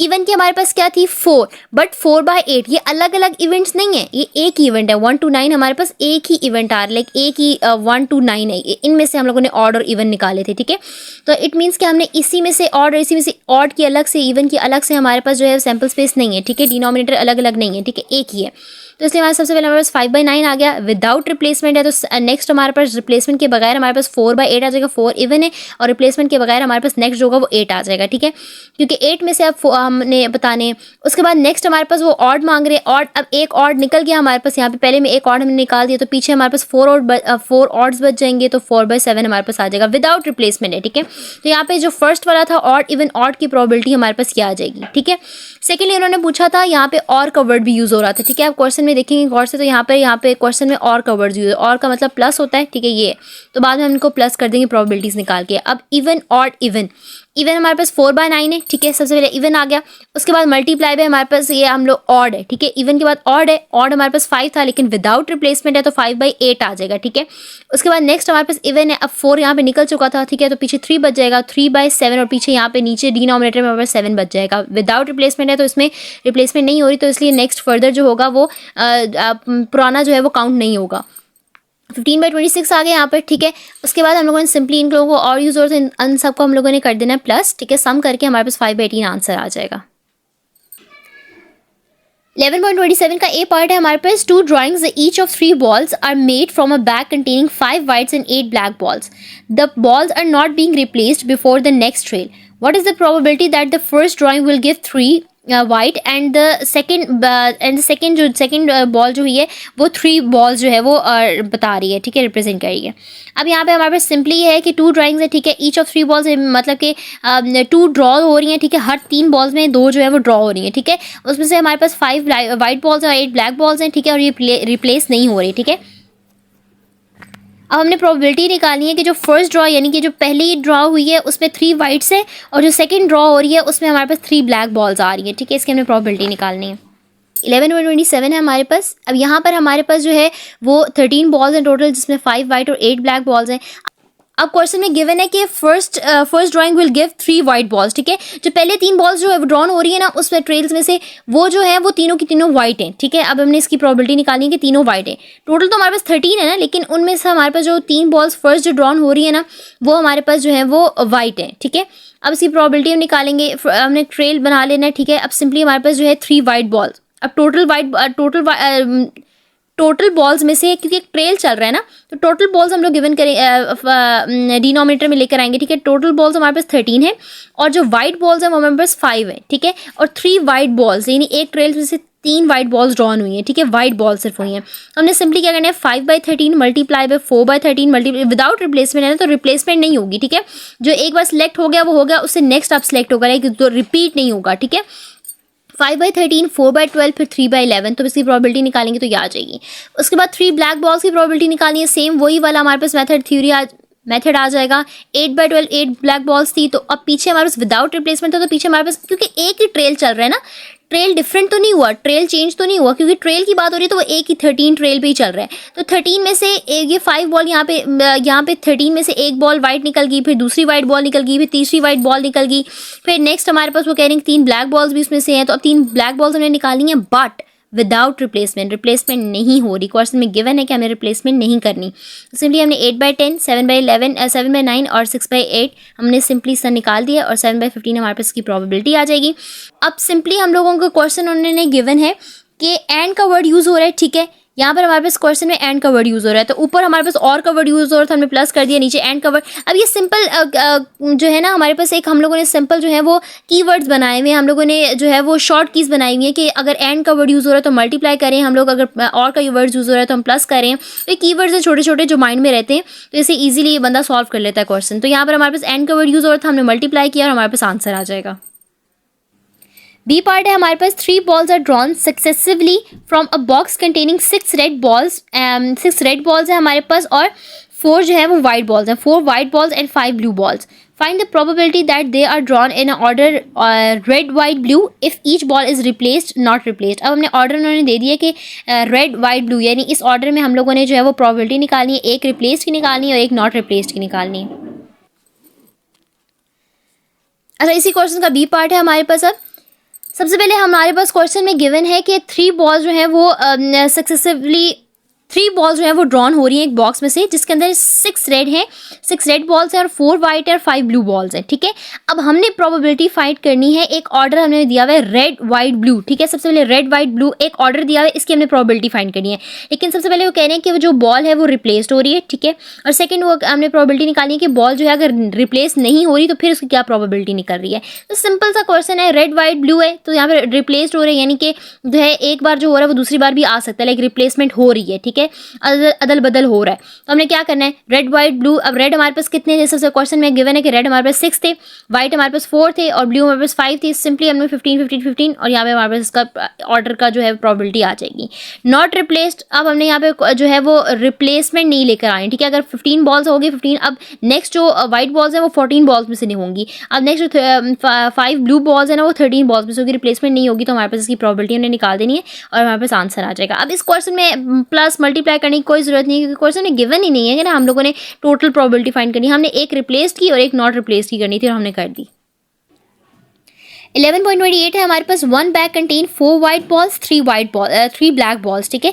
इवन की हमारे पास क्या थी 4, बट 4/8, ये अलग अलग इवेंट्स नहीं है, ये एक ही इवेंट है। 1 to 9 हमारे पास एक ही इवेंट आ रहा है, लाइक एक ही 1 to 9 है, इनमें से हम लोगों ने ऑड और इवन निकाले थे, ठीक है। तो इट मीन्स कि हमने इसी में से ऑड और इसी में से ऑड की अलग से, इवन की अलग से हमारे पास जो है सैम्पल स्पेस नहीं है, ठीक है, डिनोमिनेटर अलग अलग नहीं है, ठीक है, एक ही है। तो इसलिए हमारे सबसे पहले हमारे पास 5/9 आ गया, विदाउट रिप्लेसमेंट है। तो नेक्स्ट हमारे पास रिप्लेसमेंट के बगैर हमारे पास 4/8 आ जाएगा, 4 इवन है, और रिप्लेसमेंट के बगैर हमारे पास नेक्स्ट जो होगा वो 8 आ जाएगा, ठीक है, क्योंकि 8 में से अब हमने बताने। उसके बाद नेक्स्ट हमारे पास वो ऑड मांग रहे हैं, ऑड, अब एक ऑड निकल गया हमारे पास, यहाँ पे पहले में एक ऑड हमने निकाल दिया, तो पीछे हमारे पास 4 ऑड्स बच जाएंगे, तो 4/7 हमारे पास आ जाएगा, विदाउट रिप्लेसमेंट है, ठीक है। तो यहाँ पे जो फर्स्ट वाला था ऑड, इवन, ऑड की प्रोबेबिलिटी हमारे पास क्या आ जाएगी, ठीक है। सेकेंडली उन्होंने पूछा था, यहाँ पे और का वर्ड भी यूज हो रहा था, ठीक है, आप क्वेश्चन में देखेंगे गौर से, तो यहाँ पे क्वेश्चन में और का वर्ड यूज है, और का मतलब प्लस होता है, ठीक है, ये तो बाद में हम इनको प्लस कर देंगे प्रोबेबिलिटीज निकाल के। अब इवन, ऑड, इवन, इवन हमारे पास 4/9 है, ठीक है, सबसे पहले इवन आ गया, उसके बाद मल्टीप्लाई बाय हमारे पास ये हम लोग ऑड है, ठीक है, इवन के बाद ऑड है, ऑड हमारे पास 5 था लेकिन विदाउट रिप्लेसमेंट है तो 5/8 आ जाएगा, ठीक है। उसके बाद नेक्स्ट हमारे पास इवन है, अब 4 यहाँ पे निकल चुका था, ठीक है, तो पीछे 3 बच जाएगा, 3/7, और पीछे यहाँ पे नीचे डिनोमिनेटर में हमारे पास 7 बच जाएगा। विदाउट रिप्लेसमेंट है तो इसमें रिप्लेसमेंट नहीं हो रही, तो इसलिए नेक्स्ट फर्दर जो होगा वो पुराना जो है वो काउंट नहीं होगा। 15/26 आ गया यहाँ पर, ठीक है। उसके बाद हम लोगों ने सिंपली इन लोगों को और यूज और इन सबको हम लोगों ने कर देना है प्लस, ठीक है, सम करके हमारे पास 5/18 आंसर आ जाएगा। 11.27 का ए पार्ट है हमारे पास, 2 drawings each of 3 balls are made from a bag containing 5 whites and 8 black balls. The balls are not being replaced before the next trail. What is the probability that the first drawing will give 3 white and the second जो second ball जो हुई है वो 3 balls जो है वो बता रही है, ठीक है, रिप्रेजेंट कर रही है. अब यहाँ पे हमारे पास सिंपली ये है कि 2 ड्राइंग्स है, ठीक है, ईच ऑफ 3 बॉल्स मतलब कि 2 ड्रॉ हो रही हैं, ठीक है, हर 3 बॉल्स में 2 जो है वो ड्रॉ हो रही हैं, ठीक है. उसमें से हमारे पास 5 वाइट बॉल्स और 8 ब्लैक बॉल्स हैं, ठीक है, और ये रिप्लेस नहीं हो रही, ठीक है. अब हमने प्रोबेबिलिटी निकालनी है कि जो फर्स्ट ड्रॉ यानी कि जो पहली ड्रॉ हुई है उसमें 3 वाइट्स है और जो सेकंड ड्रॉ हो रही है उसमें हमारे पास 3 ब्लैक बॉल्स आ रही है, ठीक है. इसकी हमने प्रोबेबिलिटी निकालनी है. 11.27 है हमारे पास. अब यहाँ पर हमारे पास जो है वो 13 बॉल्स हैं टोटल, जिसमें 5 वाइट और 8 ब्लैक बॉल्स हैं. अब क्वेश्चन में गिवन है कि first drawing will give 3 white balls, ठीक है. जो पहले 3 बॉल्स जो है ड्रॉन हो रही है ना उसमें ट्रेल्स में से वो जो है वो तीनों की तीनों वाइट हैं, ठीक है. अब हमने इसकी प्रोबेबिलिटी निकालनी है कि तीनों वाइट है. टोटल तो हमारे पास 13 है ना, लेकिन उनमें से हमारे पास जो 3 बॉल्स फर्स्ट जो ड्रॉन हो रही है ना वो हमारे पास जो है वो वाइट है, ठीक है. अब इसकी प्रोबेबिलिटी हम निकालेंगे, हमने ट्रेल बना लेना है, ठीक है. अब सिंपली हमारे पास जो है 3 वाइट बॉल्स. अब टोटल बॉल्स में से, क्योंकि एक ट्रेल चल रहा है ना, तो टोटल बॉल्स हम लोग गिवन करें डिनोमिनेटर में लेकर आएंगे, ठीक है. टोटल बॉल्स हमारे पास 13 है और जो वाइट बॉल्स हैं वो हमारे पास 5 है, ठीक है. और 3 वाइट बॉल्स यानी एक ट्रेल में से 3 वाइट बॉल्स ड्रॉन हुई हैं, ठीक है. वाइट बॉल सिर्फ हुई हैं. हमने सिंपली क्या करना है, 5/13 multiply by 4/13 multiply without replacement है ना, तो रिप्लेसमेंट नहीं होगी, ठीक है. जो एक बार सिलेक्ट हो गया वो हो गया, उससे नेक्स्ट आप सिलेक्ट होगा, तो रिपीट नहीं होगा, ठीक है. 5/13, 4/12, फिर 3/11, तो इसकी प्रोबेबिलिटी निकालेंगे तो ये आ जाएगी. उसके बाद 3 ब्लैक बॉल्स की प्रोबेबिलिटी निकालनी है, सेम वही वाला हमारे पास मेथड आ जाएगा. 8/12 8 ब्लैक बॉल्स थी, तो अब पीछे हमारे पास विदाउट रिप्लेसमेंट था, तो पीछे हमारे पास क्योंकि एक ही ट्रेल चल रहा है ना, ट्रेल डिफरेंट तो नहीं हुआ, ट्रेल चेंज तो नहीं हुआ, क्योंकि ट्रेल की बात हो रही है तो वो एक ही 13 ट्रेल पे ही चल रहा है. तो 13 में से ये 5 बॉल यहाँ पे 13 में से एक बॉल वाइट निकल गई, फिर दूसरी वाइट बॉल निकल गई, फिर तीसरी वाइट बॉल निकल गई, फिर नेक्स्ट हमारे पास वो कह रहे हैं 3 ब्लैक बॉल्स भी उसमें से हैं. तो अब 3 ब्लैक बॉल्स हमने निकालनी है बट विदाउट रिप्लेसमेंट नहीं हो रही. क्वेश्चन में गिवन है कि हमें रिप्लेसमेंट नहीं करनी. सिंपली हमने 8/10, 7/11, 7/9 और 6/8 हमने सिंपली इसका निकाल दिया और 7/15 हमारे पास इसकी प्रोबेबिलिटी आ जाएगी. अब सिंपली हम लोगों को क्वेश्चन उन्होंने गिवन है कि एंड का वर्ड यूज़ हो रहा है, ठीक है. यहाँ पर हमारे पास क्वेश्चन में एंड का वर्ड यूज़ हो रहा है, तो ऊपर हमारे पास और का वर्ड यूज़ हो रहा था, हमने प्लस कर दिया, नीचे एंड का वर्ड. अब ये सिंपल जो है ना हमारे पास एक हम लोगों ने सिंपल जो है वो कीवर्ड्स बनाए हुए हैं, हम लोगों ने जो है वो शॉर्ट कीज़ बनाई हुई है कि अगर एंड का वर्ड यूज़ हो रहा है तो मल्टीप्लाई करें हम लोग, अगर और का वर्ड यूज़ हो रहा है तो हम प्लस करें. तो ये कीवर्ड्स है छोटे छोटे जो माइंड में रहते हैं, तो इसे ईजिली ये बंदा सॉल्व कर लेता है क्वेश्चन. तो यहाँ पर हमारे पास एंड का वर्ड यूज़ हो रहा था, हमने मल्टीप्लाई किया और हमारे पास आंसर आ जाएगा. बी पार्ट है हमारे पास, 3 balls are drawn successively from a box containing 6 red balls. 6 red balls है हमारे पास और 4 जो है वो white balls हैं, 4 white balls and 5 blue balls. Find the probability that they are drawn in an order red, white, blue if each ball is replaced, not replaced. अब हमने order उन्होंने दे दिया कि रेड वाइट ब्लू, यानी इस order में हम लोगों ने जो है वो प्रोबेबिलिटी निकालनी है, एक रिप्लेस्ड की निकालनी है और एक नॉट रिप्लेस्ड की निकालनी है. अच्छा, इसी क्वेश्चन का बी पार्ट है हमारे पास. अब सबसे पहले हमारे पास क्वेश्चन में गिवन है कि 3 बॉल्स जो है वो सक्सेसिवली 3 बॉल्स जो है वो ड्रॉन हो रही हैं एक बॉक्स में से, जिसके अंदर 6 रेड हैं, 6 रेड बॉल्स हैं और 4 वाइट है और 5 ब्लू बॉल्स हैं, ठीक है. अब हमने प्रोबेबिलिटी फाइंड करनी है, एक ऑर्डर हमने दिया हुआ है रेड वाइट ब्लू, ठीक है. सबसे पहले रेड वाइट ब्लू एक ऑर्डर दिया हुआ है, इसकी हमने प्रोबेबिलिटी फाइंड करनी है. लेकिन सबसे पहले वो कह रहे हैं कि वो जो बॉल है वो रिप्लेस्ड हो रही है, ठीक है. और सेकंड वो हमने प्रोबेबिलिटी निकालनी है कि बॉल जो है अगर रिप्लेस नहीं हो रही तो फिर उसकी क्या प्रोबेबिलिटी निकल रही है. तो सिंपल सा क्वेश्चन है, रेड वाइट ब्लू है तो यहाँ पर रिप्लेस्ड हो रही है, यानी कि जो है एक बार जो हो रहा है वो दूसरी बार भी आ सकता है, लाइक रिप्लेसमेंट हो रही है, ठीक है, अदल बदल हो रहा है. तो हमने क्या करना है, रेड वाइट ब्लू. अब रेड हमारे पास कितने, जैसे क्वेश्चन में गिवन है कि रेड हमारे पास 6 थे, वाइट हमारे पास 4 थे और ब्लू हमारे पास 5 थे. सिंपली हमने 15 और यहाँ पे हमारे पास इसका ऑर्डर का जो है प्रोबेबिलिटी आ जाएगी. नॉट रिप्लेस्ड, अब हमने यहाँ पे जो है वो रिप्लेसमेंट नहीं लेकर आए, ठीक है. अगर 15 बॉल्स होगी 15, अब नेक्स्ट जो वाइट बॉल्स हैं वो 14 बॉल्स में से नहीं होंगी. अब नेक्स्ट जो 5 ब्लू बॉल्स है ना वो 13 बॉल्स में से होगी, रिप्लेसमेंट नहीं होगी, तो हमारे पास इसकी प्रोबेबिलिटी हमने निकाल देनी है और हमारे पास आंसर आ जाएगा. अब इस क्वेश्चन में प्लस मल्टीप्लाई करने की कोई जरूरत नहीं है, क्योंकि क्वेश्चन में गिवन ही नहीं है कि ना हम लोगों ने टोटल प्रोबेबिलिटी फाइंड करनी है. हमने एक रिप्लेस्ड की और एक नॉट रिप्लेस्ड की करनी थी और हमने कर दी. 11.28 है हमारे पास, 1 bag contain 4 white balls 3 black balls, ठीक है.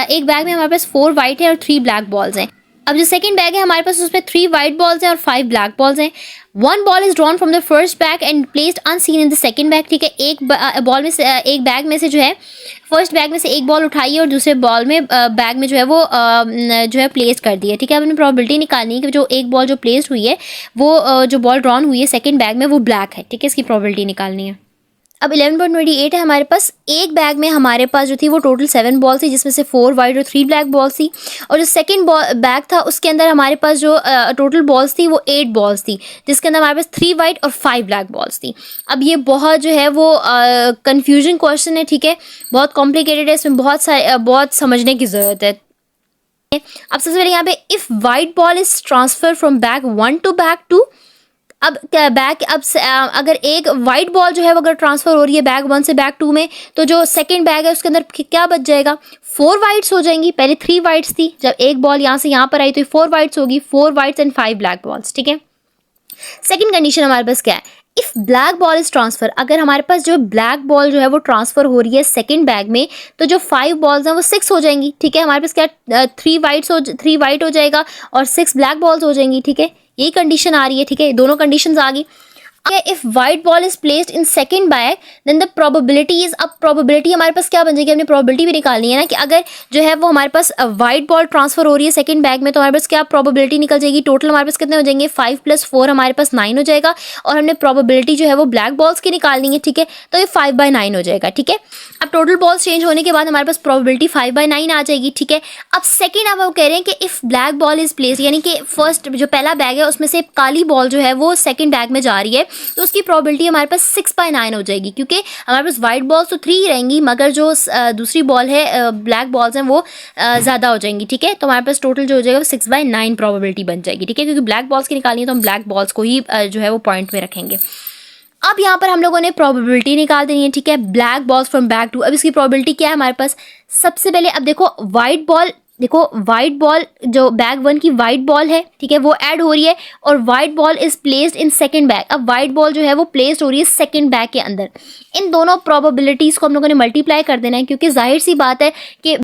एक बैग में हमारे पास 4 वाइट है और 3 ब्लैक बॉल्स हैं. अब जो सेकंड बैग है हमारे पास उसमें 3 वाइट बॉल्स हैं और 5 ब्लैक बॉल्स हैं। 1 ball is drawn from the first bag and placed unseen in the second bag, ठीक है। एक बॉल में से एक बैग में से जो है फर्स्ट बैग में से एक बॉल उठाई है और दूसरे बॉल में बैग में जो है वो जो है प्लेस कर दी है, ठीक है। अब हमें प्रोबेबिलिटी निकालनी है कि जो एक बॉल जो प्लेस्ड हुई है वो जो बॉल ड्रॉन हुई है सेकंड बैग में वो ब्लैक है, ठीक है। इसकी प्रोबेबिलिटी निकालनी है। अब 11.28 है हमारे पास। एक बैग में हमारे पास जो थी वो टोटल 7 बॉल थी जिसमें से 4 वाइट और 3 ब्लैक बॉल्स थी, और जो सेकंड बैग था उसके अंदर हमारे पास जो टोटल बॉल्स थी वो 8 बॉल्स थी जिसके अंदर हमारे पास 3 वाइट और 5 ब्लैक बॉल्स थी। अब ये बहुत जो है वो कंफ्यूजन क्वेश्चन है, ठीक है, बहुत कॉम्प्लिकेटेड है, इसमें बहुत समझने की ज़रूरत है। अब सबसे पहले यहाँ पे if white ball is transfer from bag 1 to bag 2, अब अगर एक वाइट बॉल जो है वो अगर ट्रांसफर हो रही है बैग 1 से बैग 2 में, तो जो सेकंड बैग है उसके अंदर क्या बच जाएगा, 4 वाइट्स हो जाएंगी। पहले 3 वाइट्स थी, जब एक बॉल यहाँ से यहाँ पर आई तो 4 वाइट्स होगी, 4 वाइट्स एंड 5 ब्लैक बॉल्स, ठीक है। सेकंड कंडीशन हमारे पास क्या है, if black ball is transfer, अगर हमारे पास जो ब्लैक बॉल जो है वो ट्रांसफर हो रही है सेकंड बैग में, तो जो 5 बॉल्स हैं वो 6 हो जाएंगी, ठीक है। हमारे पास क्या 3 वाइट हो जाएगा और 6 ब्लैक बॉल्स हो जाएंगी, ठीक है। यही कंडीशन आ रही है, ठीक है, दोनों कंडीशंस आ गई। If white ball is placed in second bag then the probability is, अब प्रोबेबिलिटी हमारे पास क्या बन जाएगी, हमने प्रोबेबिलिटी भी निकालनी है ना कि अगर जो है वो हमारे पास वाइट बॉल ट्रांसफर हो रही है सेकंड बैग में तो हमारे पास क्या प्रोबेबिलिटी निकल जाएगी, टोटल हमारे पास कितने हो जाएंगे, 5 + 4 हमारे पास 9 हो जाएगा, और हमने प्रोबेबिलिटी जो है वो ब्लैक बॉल्स की निकालनी है, ठीक है, तो ये 5/9 हो जाएगा, ठीक है। अब टोटल बॉल्स चेंज होने के बाद हमारे पास प्रोबेबिलिटी 5/9 आ जाएगी, ठीक है। अब सेकेंड अब वो कह रहे हैं कि if black ball is place, यानी कि फर्स्ट जो पहला बैग है उसमें से काली बॉल जो है वो सेकंड बैग में जा रही है तो उसकी प्रोबेबिलिटी हमारे पास 6/9 हो जाएगी, क्योंकि हमारे पास वाइट बॉल्स तो 3 ही रहेंगी मगर जो दूसरी बॉल है ब्लैक बॉल्स हैं वो ज़्यादा हो जाएंगी, ठीक है। तो हमारे पास टोटल जो हो जाएगा 6/9 प्रोबेबिलिटी बन जाएगी, ठीक है, क्योंकि ब्लैक बॉल्स की निकालनी है तो हम ब्लैक बॉल्स को ही जो है वो पॉइंट में रखेंगे। अब यहाँ पर हम लोगों ने प्रोबेबिलिटी निकाल देनी है, ठीक है, ब्लैक बॉल्स फ्रॉम बैग 2। अब इसकी प्रोबेबिलिटी क्या है हमारे पास, सबसे पहले अब देखो वाइट बॉल जो बैग 1 की वाइट बॉल है, ठीक है, वो ऐड हो रही है और white ball is placed in second bag. अब वाइट बॉल जो है वो प्लेस्ड हो रही है सेकंड बैग के अंदर। इन दोनों प्रोबेबिलिटीज़ को हम लोगों ने मल्टीप्लाई कर देना है, क्योंकि जाहिर सी बात है कि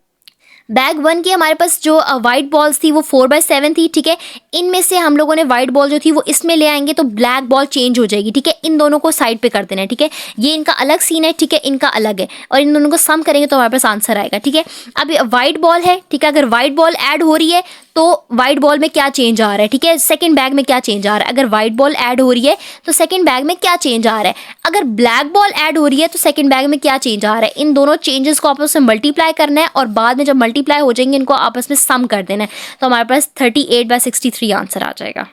बैग 1 की हमारे पास जो वाइट बॉल्स थी वो 4/7 थी, ठीक है। इनमें से हम लोगों ने वाइट बॉल जो थी वो इसमें ले आएंगे तो ब्लैक बॉल चेंज हो जाएगी, ठीक है। इन दोनों को साइड पे कर देना है, ठीक है, ये इनका अलग सीन है, ठीक है, इनका अलग है, और इन दोनों को सम करेंगे तो हमारे पास आंसर आएगा, ठीक है। अब वाइट बॉल है, ठीक है, अगर वाइट बॉल ऐड हो रही है तो वाइट बॉल में क्या चेंज आ रहा है, ठीक है, सेकंड बैग में क्या चेंज आ रहा है। अगर वाइट बॉल ऐड हो रही है तो सेकंड बैग में क्या चेंज आ रहा है। अगर ब्लैक बॉल ऐड हो रही है तो सेकंड बैग में क्या चेंज आ रहा है। इन दोनों चेंजेस को आपस में मल्टीप्लाई करना है और बाद में जब मल्टीप्लाई हो जाएंगे इनको आपस में सम कर देना है, तो हमारे पास 38/63 आंसर आ जाएगा।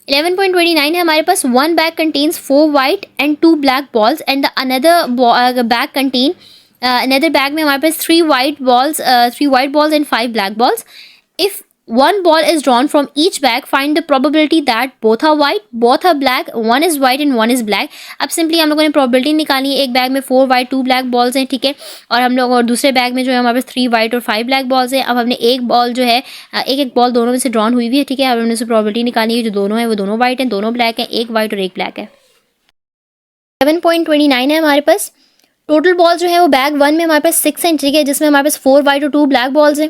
11.29 है हमारे पास। 1 bag contains 4 white and 2 black balls and the another bag contain another bag में हमारे पास 3 white balls and 5 black balls. If one ball is drawn from each bag, find the probability that both are white, both are black, one is white and one is black. अब simply हम लोगों ने probability निकालनी है। एक bag में 4 white 2 black balls हैं, ठीक है, और हम लोग और दूसरे बैग में जो है हमारे पास 3 white और 5 black balls हैं। अब हमने एक बॉल जो है एक बॉल दोनों में से ड्रॉन हुई है, ठीक है। अब हमने उसे probability निकालनी है, जो दोनों है वो दोनों white हैं, दोनों black हैं, एक white और एक black है। 7.29 है हमारे पास। टोटल बॉल जो है वो बैग 1 में हमारे पास 6 हैं, ठीक है, जिसमें हमारे पास 4 वाइट और 2 ब्लैक बॉल्स हैं,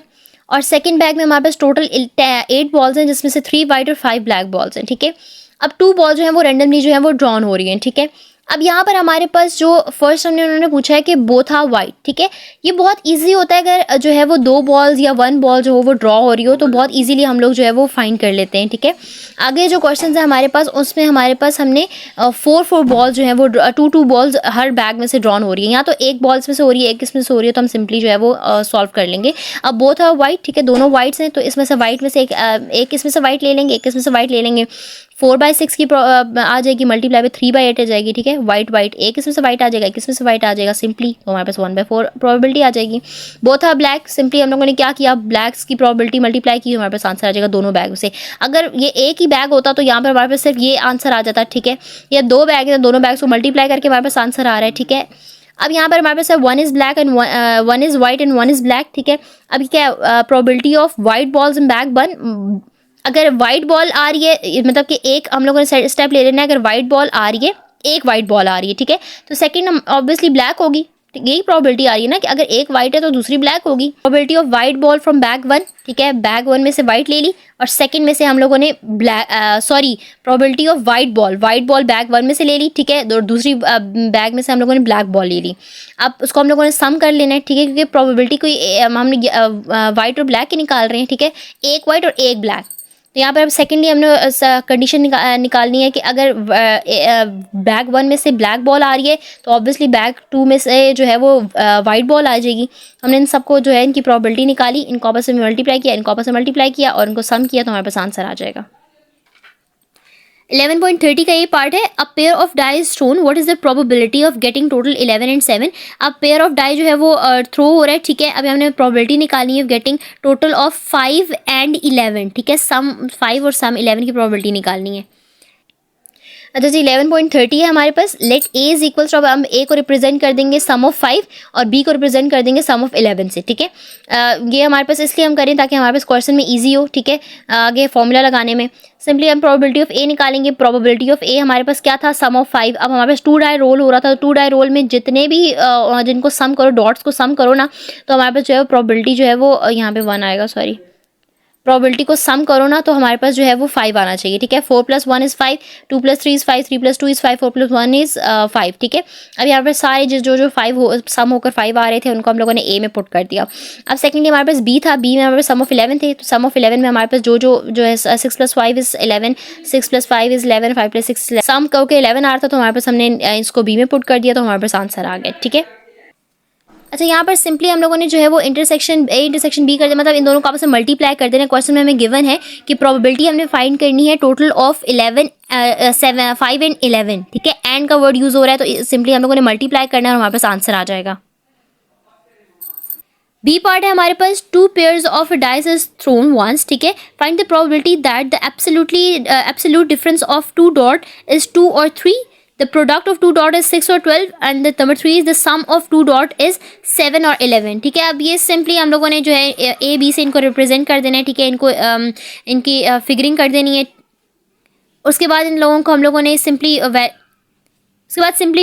और सेकंड बैग में हमारे पास टोटल 8 बॉल्स हैं जिसमें से 3 वाइट और 5 ब्लैक बॉल्स हैं, ठीक है। अब 2 बॉल जो है वो रेंडमली जो है वो ड्रॉन हो रही हैं, ठीक है। अब यहाँ पर हमारे पास जो फर्स्ट उन्होंने पूछा है कि बोथ आर वाइट, ठीक है, ये बहुत इजी होता है। अगर जो है वो 2 बॉल्स या 1 बॉल जो हो वो ड्रॉ हो रही हो तो बहुत इजीली हम लोग जो है वो फाइंड कर लेते हैं, ठीक है। आगे जो क्वेश्चन है हमारे पास उसमें हमारे पास हमने 4 बॉल्स जो है वो 2 बॉल्स हर बैग में से ड्रॉन हो रही है, या तो एक बॉल्स में से हो रही है एक इसमें से हो रही है, तो हम सिंपली जो है वो सॉल्व कर लेंगे। अब बोथ आर वाइट, ठीक है, दोनों वाइट्स हैं, तो इसमें से वाइट में से एक इसमें से वाइट ले लेंगे, एक इसमें से वाइट ले लेंगे। 4/6 की आ जाएगी, मल्टीप्लाई पे 3/8 आ जाएगी, ठीक है। वाइट एक इसमें से वाइट आ जाएगा, एक इसमें से वाइट आ जाएगा, सिंपली तो हमारे पास 1/4 प्रोबेबिलिटी आ जाएगी। बोथ आर ब्लैक, सिंपली हम लोगों ने क्या किया, ब्लैक्स की प्रोबेबिलिटी मल्टीप्लाई की, हमारे पास आंसर आ जाएगा दोनों बैग से। अगर ये एक ही बैग होता तो यहाँ पर हमारे पास सिर्फ ये आंसर आ जाता, ठीक है। ये 2 बैग है तो दोनों बैग्स को मल्टीप्लाई करके हमारे पास आंसर आ रहा है, ठीक है। अब यहाँ पर हमारे पास 1 is black and 1 is white and 1 is black, ठीक है। अब क्या probability of white balls in bag 1, अगर वाइट बॉल आ रही है मतलब कि एक हम लोगों ने स्टेप ले लेना है, अगर वाइट बॉल आ रही है एक वाइट बॉल आ रही है, ठीक है, तो सेकंड ऑब्वियसली ब्लैक होगी, यही प्रोबेबिलिटी आ रही है ना कि अगर एक वाइट है तो दूसरी ब्लैक होगी। Probability of white ball from bag 1, ठीक है, बैग 1 में से वाइट ले ली और सेकंड में से हम लोगों ने probability of white ball bag 1 में से ले ली, ठीक है, और दूसरी बैग में से हम लोगों ने ब्लैक बॉल ले ली। अब उसको हम लोगों ने सम कर लेना है, ठीक है, क्योंकि प्रोबेबिलिटी कोई हमने वाइट और ब्लैक की निकाल रहे हैं, ठीक है, एक वाइट और एक ब्लैक। तो यहाँ पर अब सेकेंडली हमने कंडीशन निकालनी है कि अगर बैग 1 में से ब्लैक बॉल आ रही है तो ऑब्वियसली बैग 2 में से जो है वो वाइट बॉल आ जाएगी। हमने इन सबको जो है इनकी प्रोबेबिलिटी निकाली, इनको आपस में मल्टीप्लाई किया, इनको आपस में मल्टीप्लाई किया और इनको सम किया तो हमारे पास आंसर आ जाएगा। 11.30 का ये पार्ट है। A pair of die is thrown, what is the probability of getting total 11 and 7। अब पेयर ऑफ डाई जो है वो थ्रो हो रहा है, ठीक है, अभी हमने प्रोबेबिलिटी निकालनी है गेटिंग टोटल ऑफ 5 एंड 11, ठीक है, सम 5 और सम 11 की प्रोबेबिलिटी निकालनी है। अच्छा जी 11.30 है हमारे पास। Let A is equal to, अब हम ए को रिप्रेजेंट कर देंगे सम ऑफ 5 और बी को रिप्रेजेंट कर देंगे सम ऑफ 11 से, ठीक है। ये हमारे पास इसलिए हम करें ताकि हमारे पास क्वेश्चन में इजी हो, ठीक है, आगे फॉर्मूला लगाने में। सिंपली हम प्रोबेबिलिटी ऑफ ए निकालेंगे। प्रोबेबिलिटी ऑफ ए हमारे पास क्या था, सम ऑफ 5। अब हमारे पास 2 डाई रोल हो रहा था, तो 2 डाई रोल में जितने भी जिनको सम करो, डॉट्स को सम करो ना, तो हमारे पास जो है प्रोबेबिलिटी जो है वो यहाँ पे 1 आएगा, सॉरी, प्रोबेबिलिटी को सम करो ना तो हमारे पास जो है वो 5 आना चाहिए, ठीक है। 4 + 1 इज़ 5, 2 + 3 इज़ 5, 3 + 2 इज़ 5, 4 + 1 इज़ 5, ठीक है। अब यहाँ पर सारे जो 5 सम होकर 5 आ रहे थे उनको हम लोगों ने ए में पुट कर दिया। अब सेकेंडली हमारे पास बी था, बी में हमारे पास सम ऑफ 11 थे, तो सम ऑफ 11 में हमारे पास जो है 6 + 5 इज़ 11, 6 + 5 इज़ 11, 5 + 6 सम करके 11 आ रहा था, तो हमारे पास हमने इसको बी में पुट कर दिया तो हमारे पास आंसर आ गया, ठीक है। अच्छा यहाँ पर सिंपली हम लोगों ने जो है वो इंटरसेक्शन ए इंटरसेक्शन बी कर दिया, मतलब इन दोनों को आपस में मल्टीप्लाई कर देना। क्वेश्चन में हमें गिवन है कि प्रोबेबिलिटी हमने फाइंड करनी है टोटल ऑफ 11 5 एंड 11, ठीक है, एंड का वर्ड यूज हो रहा है तो सिंपली हम लोगों ने मल्टीप्लाई करना है और हमारे पास आंसर आ जाएगा। बी पार्ट है हमारे पास। 2 pairs of dice is thrown once, ठीक है, find the probability that the absolute difference of 2 dot is 2 और 3। The product of 2 dot is 6 or 12 and the number 3 is the sum of 2 dot is 7 और 11, ठीक है। अब ये simply हम लोगों ने जो है ए बी से इनको रिप्रेजेंट कर देना है, ठीक है, इनको इनकी फिगरिंग कर देनी है। उसके बाद इन लोगों को हम लोगों ने सिंपली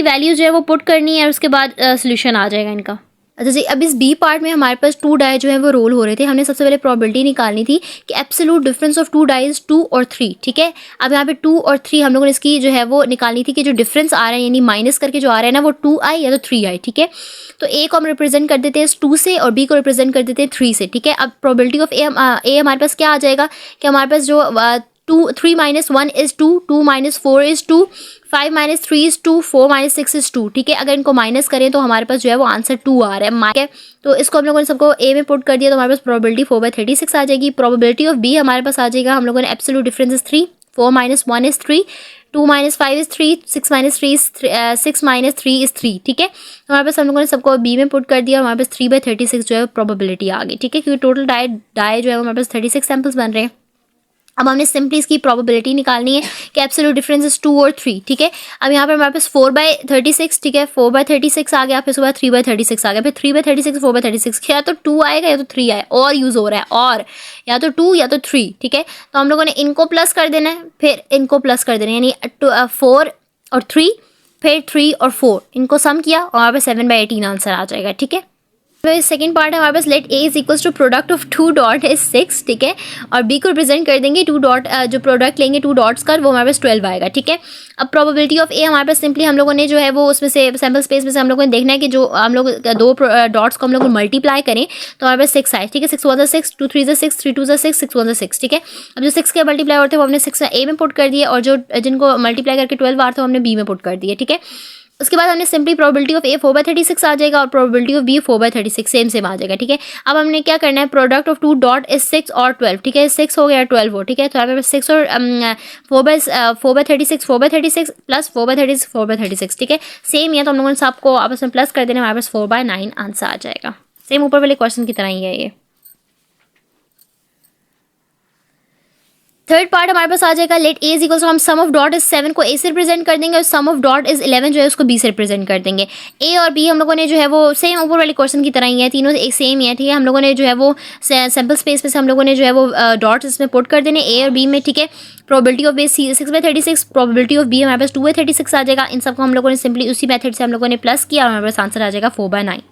वैल्यू जो है वो पुट करनी है और उसके बाद सोल्यूशन आ जाएगा इनका। अच्छा जी अब इस बी पार्ट में हमारे पास 2 डाई जो है वो रोल हो रहे थे। हमने सबसे पहले प्रोबेबिलिटी निकालनी थी कि absolute difference of 2 die is 2 और 3, ठीक है। अब यहाँ पे 2 और 3 हम लोगों ने इसकी जो है वो निकालनी थी कि जो डिफरेंस आ रहा है यानी माइनस करके जो आ रहा है ना वो 2 आई या तो 3 आई, ठीक है। तो ए को हम रिप्रेजेंट कर देते हैं 2 से और बी को रिप्रेजेंट कर देते हैं 3 से, ठीक है। अब प्रोबेबिलिटी ऑफ ए हमारे पास क्या आ जाएगा कि हमारे पास जो 3 - 1 इज 2, 2 - 4 इज 2, 5 - 3 इज 2, 4 - 6 इज 2, ठीक है। अगर इनको माइनस करें तो हमारे पास जो है वो आंसर 2 आ रहा है, ठीक है। तो इसको हम लोगों ने सबको ए में पुट कर दिया तो हमारे पास प्रोबेबिलिटी 4/36 आ जाएगी। प्रोबेबिलिटी ऑफ बी हमारे पास आ जाएगा, हम लोगों ने absolute difference is 3, 4 - 1 is 3, 2 - 5 is 3, 6 - 3 is 3, ठीक है। तो हमारे पास हम लोगों ने सबको बी में पुट कर दिया, हमारे पास 3/36 जो है प्रोबेबिलिटी आ गई, ठीक है, क्योंकि टोटल डाई जो है हमारे पास 36 सैंपल्स बन रहे हैं। अब हमने सिंपली इसकी प्रोबेबिलिटी निकालनी है कि एब्सोल्यूट डिफरेंस इज 2 और 3, ठीक है। अब यहाँ पर हमारे पास 4/36, ठीक है, 4/36 आ गया, फिर उसके बाद 3/36 आ गया, फिर 3/36 4/36, या तो 2 आएगा या तो 3 आएगा, और यूज हो रहा है, और या तो 2 या तो 3, ठीक है। तो हम लोगों ने इनको प्लस कर देना है, फिर इनको प्लस कर देना है, यानी 4 और 3, फिर 3 और 4, इनको सम किया और हमारे पास 7/18 आंसर आ जाएगा, ठीक है। फिर सेकंड पार्ट है हमारे पास। Let A is equals to product of 2 dot is 6, ठीक है, और बी को रिप्रेजेंट कर देंगे 2 डॉट, जो प्रोडक्ट लेंगे 2 डॉट्स का वो हमारे पास 12 आएगा, ठीक है। अब प्रोबेबिलिटी ऑफ ए हमारे पास सिंपली हम लोगों ने जो है वो उसमें से सैम्पल स्पेस में से हम लोगों ने देखना है कि जो हम लोग 2 डॉट्स को हम लोग मल्टीप्लाई करें तो हमारे पास 6 आए, ठीक है। 6 × 1 = 6, 2 × 3 = 6, 3 × 2 = 6, 6 × 1 = 6, ठीक है। अब जो 6 के मल्टीप्लाई होते हैं वो हमने 6 ए में पुट कर दिए और जो जिनको मल्टीप्लाई करके 12 आ रहे थे हमने बी में पुट कर दिए, ठीक है। उसके बाद हमने सिंपली प्रोबेबिलिटी ऑफ ए 4/36 आ जाएगा और प्रोबेबिलिटी ऑफ बी 4/36 सेम आ जाएगा, ठीक है। अब हमने क्या करना है, प्रोडक्ट ऑफ 2 डॉट इज 6 और 12, ठीक है, 6 हो गया 12 हो, ठीक है। तो यहाँ पे 6 और 4/36 4/36 प्लस 4/36 4/36, ठीक है, सेम ही है, तो हम लोगों ने सबको आपस में प्लस कर देना, हमारे पास 4/9 आंसर आ जाएगा। सेम ऊपर वाले क्वेश्चन की तरह ही है ये। थर्ड पार्ट हमारे पास आ जाएगा लेट ए इज इक्वल्स, हम सम ऑफ डॉट इज 7 को ए से रिप्रेजेंट कर देंगे और सम ऑफ डॉट इज 11 जो है उसको बी से रिप्रेजेंट कर देंगे। ए और बी हम लोगों ने जो है वो सेम ऊपर वाले क्वेश्चन की तरह ही है, तीनों एक सेम ही है, ठीक है। हम लोगों ने जो है वो सैम्पल स्पेस पे से हम लोगों ने जो है वो डॉट्स इसमें पुट कर देने ए और बी में, ठीक है। Probability of B 6/36, probability of B हमारे पास 2/36 आ जाएगा। इन सबको हम लोगों ने सिंपली उसी मेथड से हम लोगों ने प्लस किया और हमारे पास आंसर आ जाएगा 4/9।